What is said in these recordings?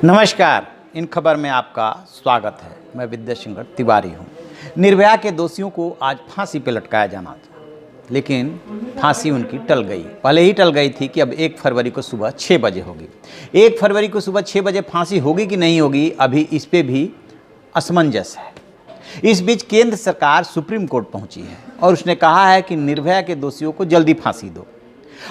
नमस्कार, इन खबर में आपका स्वागत है। मैं विद्याशंकर तिवारी हूँ। निर्भया के दोषियों को आज फांसी पर लटकाया जाना था, लेकिन फांसी उनकी टल गई। पहले ही टल गई थी कि अब 1 फरवरी को सुबह 6 बजे होगी। 1 फरवरी को सुबह 6 बजे फांसी होगी कि नहीं होगी, अभी इस पे भी असमंजस है। इस बीच केंद्र सरकार सुप्रीम कोर्ट पहुंची है और उसने कहा है कि निर्भया के दोषियों को जल्दी फांसी दो।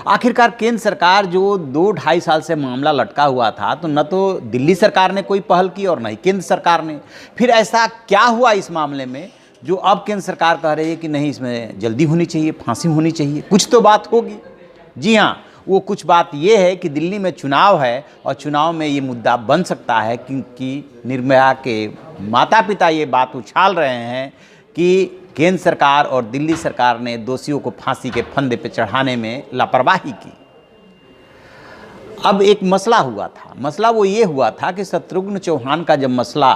आखिरकार केंद्र सरकार जो 2-2.5 साल से मामला लटका हुआ था, तो न तो दिल्ली सरकार ने कोई पहल की और न ही केंद्र सरकार ने। फिर ऐसा क्या हुआ इस मामले में जो अब केंद्र सरकार कह रही है कि नहीं, इसमें जल्दी होनी चाहिए, फांसी होनी चाहिए, कुछ तो बात होगी। जी हाँ, वो कुछ बात ये है कि दिल्ली में चुनाव है और चुनाव में ये मुद्दा बन सकता है, क्योंकि निर्भया के माता पिता ये बात उछाल रहे हैं कि केंद्र सरकार और दिल्ली सरकार ने दोषियों को फांसी के फंदे पर चढ़ाने में लापरवाही की। अब एक मसला हुआ था। मसला वो ये हुआ था कि शत्रुघ्न चौहान का जब मसला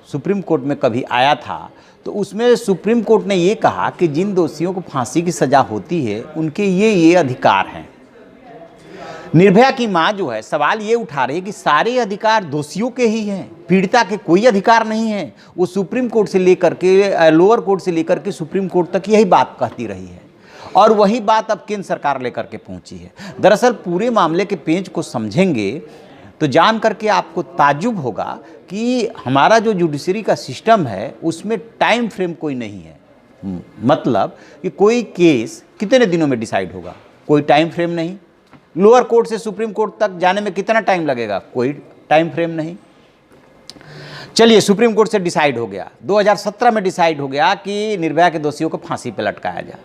सुप्रीम कोर्ट में कभी आया था, तो उसमें सुप्रीम कोर्ट ने ये कहा कि जिन दोषियों को फांसी की सज़ा होती है उनके ये अधिकार हैं। निर्भया की मां जो है सवाल ये उठा रही है कि सारे अधिकार दोषियों के ही हैं, पीड़िता के कोई अधिकार नहीं है। वो सुप्रीम कोर्ट से लेकर के लोअर कोर्ट से लेकर के सुप्रीम कोर्ट तक यही बात कहती रही है और वही बात अब केंद्र सरकार लेकर के पहुंची है। दरअसल पूरे मामले के पेंच को समझेंगे तो जान करके आपको ताज्जुब होगा कि हमारा जो जुडिशरी का सिस्टम है उसमें टाइम फ्रेम कोई नहीं है। मतलब कि कोई केस कितने दिनों में डिसाइड होगा, कोई टाइम फ्रेम नहीं। लोअर कोर्ट से सुप्रीम कोर्ट तक जाने में कितना टाइम लगेगा, कोई टाइम फ्रेम नहीं। चलिए, सुप्रीम कोर्ट से डिसाइड हो गया, 2017 में डिसाइड हो गया कि निर्भया के दोषियों को फांसी पर लटकाया जाए।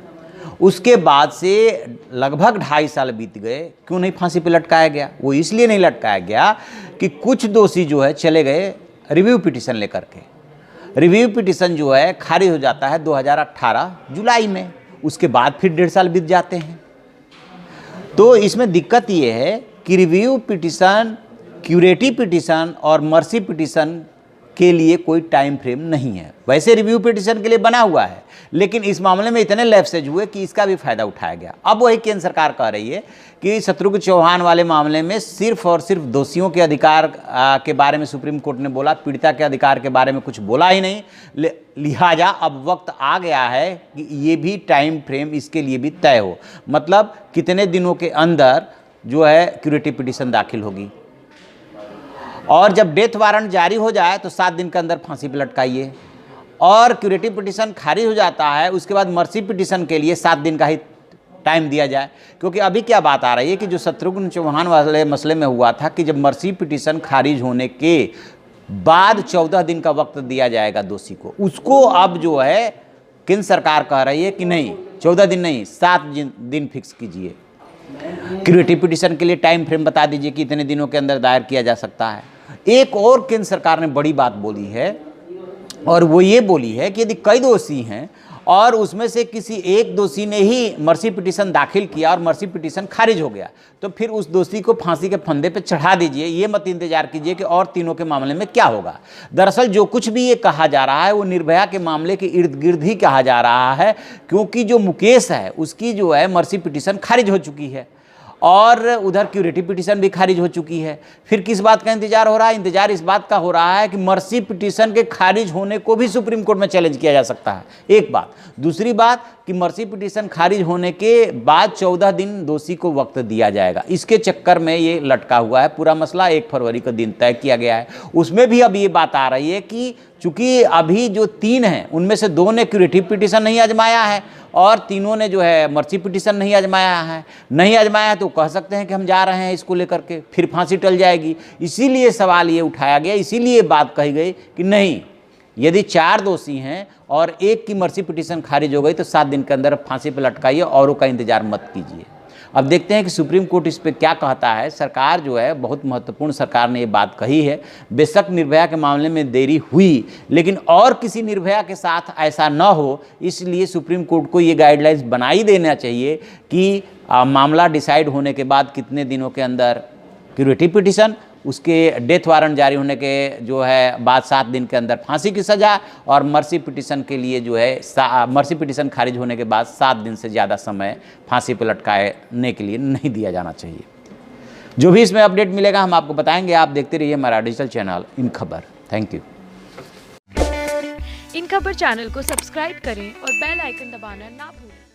उसके बाद से लगभग 2.5 साल बीत गए। क्यों नहीं फांसी पर लटकाया गया? वो इसलिए नहीं लटकाया गया कि कुछ दोषी जो है चले गए रिव्यू पिटीशन लेकर के। रिव्यू पिटीशन जो है खारिज हो जाता है 2018 जुलाई में। उसके बाद फिर 1.5 साल बीत जाते हैं। तो इसमें दिक्कत ये है कि रिव्यू पिटीशन, क्यूरेटिव पिटीशन और मर्सी पिटीशन के लिए कोई टाइम फ्रेम नहीं है। वैसे रिव्यू पिटीशन के लिए बना हुआ है, लेकिन इस मामले में इतने लैप्सेज हुए कि इसका भी फायदा उठाया गया। अब वही केंद्र सरकार कह रही है कि शत्रुघ्न चौहान वाले मामले में सिर्फ और सिर्फ दोषियों के अधिकार के बारे में सुप्रीम कोर्ट ने बोला, पीड़िता के अधिकार के बारे में कुछ बोला ही नहीं। लिहाजा अब वक्त आ गया है कि ये भी टाइम फ्रेम इसके लिए भी तय हो। मतलब कितने दिनों के अंदर जो है क्यूरेटिव पिटीशन दाखिल होगी, और जब डेथ वारंट जारी हो जाए तो 7 दिन के अंदर फांसी पर लटकाइए, और क्यूरेटिव पिटीशन खारिज हो जाता है उसके बाद मर्सी पिटीशन के लिए 7 दिन का ही टाइम दिया जाए। क्योंकि अभी क्या बात आ रही है कि जो शत्रुघ्न चौहान वाले मसले में हुआ था कि जब मर्सी पिटीशन खारिज होने के बाद 14 दिन का वक्त दिया जाएगा दोषी को, उसको अब जो है केंद्र सरकार कह रही है कि नहीं, 14 दिन नहीं, 7 दिन फिक्स कीजिए। क्यूरेटिव पिटीशन के लिए टाइम फ्रेम बता दीजिए कि इतने दिनों के अंदर दायर किया जा सकता है। एक और केंद्र सरकार ने बड़ी बात बोली है, और वो ये बोली है कि यदि कई दोषी हैं और उसमें से किसी एक दोषी ने ही मर्सी पिटीशन दाखिल किया और मर्सी पिटीशन खारिज हो गया, तो फिर उस दोषी को फांसी के फंदे पे चढ़ा दीजिए। ये मत इंतजार कीजिए कि और तीनों के मामले में क्या होगा। दरअसल जो कुछ भी ये कहा जा रहा है वो निर्भया के मामले के इर्द गिर्द ही कहा जा रहा है, क्योंकि जो मुकेश है उसकी जो है मर्सी पिटीशन खारिज हो चुकी है और उधर क्यूरेटिव पिटीशन भी खारिज हो चुकी है। फिर किस बात का इंतजार हो रहा है? इंतजार इस बात का हो रहा है कि मर्सी पिटीशन के खारिज होने को भी सुप्रीम कोर्ट में चैलेंज किया जा सकता है, एक बात। दूसरी बात कि मर्सी पिटीशन खारिज होने के बाद 14 दिन दोषी को वक्त दिया जाएगा। इसके चक्कर में ये लटका हुआ है पूरा मसला। 1 फरवरी का दिन तय किया गया है। उसमें भी अब ये बात आ रही है कि चूंकि अभी जो 3 हैं उनमें से 2 ने क्यूरेटिव पिटीशन नहीं आजमाया है और तीनों ने जो है मर्सी पिटीशन नहीं आजमाया है, तो कह सकते हैं कि हम जा रहे हैं इसको लेकर के, फिर फांसी टल जाएगी। इसीलिए सवाल ये उठाया गया, इसीलिए बात कही गई कि नहीं, यदि 4 दोषी हैं और एक की मर्सी पिटीशन खारिज हो गई तो 7 दिन के अंदर फांसी पर लटकाइए, औरों का इंतजार मत कीजिए। अब देखते हैं कि सुप्रीम कोर्ट इस पर क्या कहता है। सरकार जो है बहुत महत्वपूर्ण सरकार ने ये बात कही है। बेशक निर्भया के मामले में देरी हुई, लेकिन और किसी निर्भया के साथ ऐसा न हो, इसलिए सुप्रीम कोर्ट को ये गाइडलाइंस बना ही देना चाहिए कि मामला डिसाइड होने के बाद कितने दिनों के अंदर क्यूरेटिव पिटीशन, उसके डेथ वारंट जारी होने के जो है बाद 7 दिन के अंदर फांसी की सज़ा, और मर्सी पिटीशन के लिए जो है मर्सी पिटीशन खारिज होने के बाद 7 दिन से ज़्यादा समय फांसी पर लटकाने के लिए नहीं दिया जाना चाहिए। जो भी इसमें अपडेट मिलेगा हम आपको बताएंगे। आप देखते रहिए हमारा डिजिटल चैनल इन खबर। Thank you. इन खबर चैनल को सब्सक्राइब करें और बेल आइकन दबाना ना भूलें।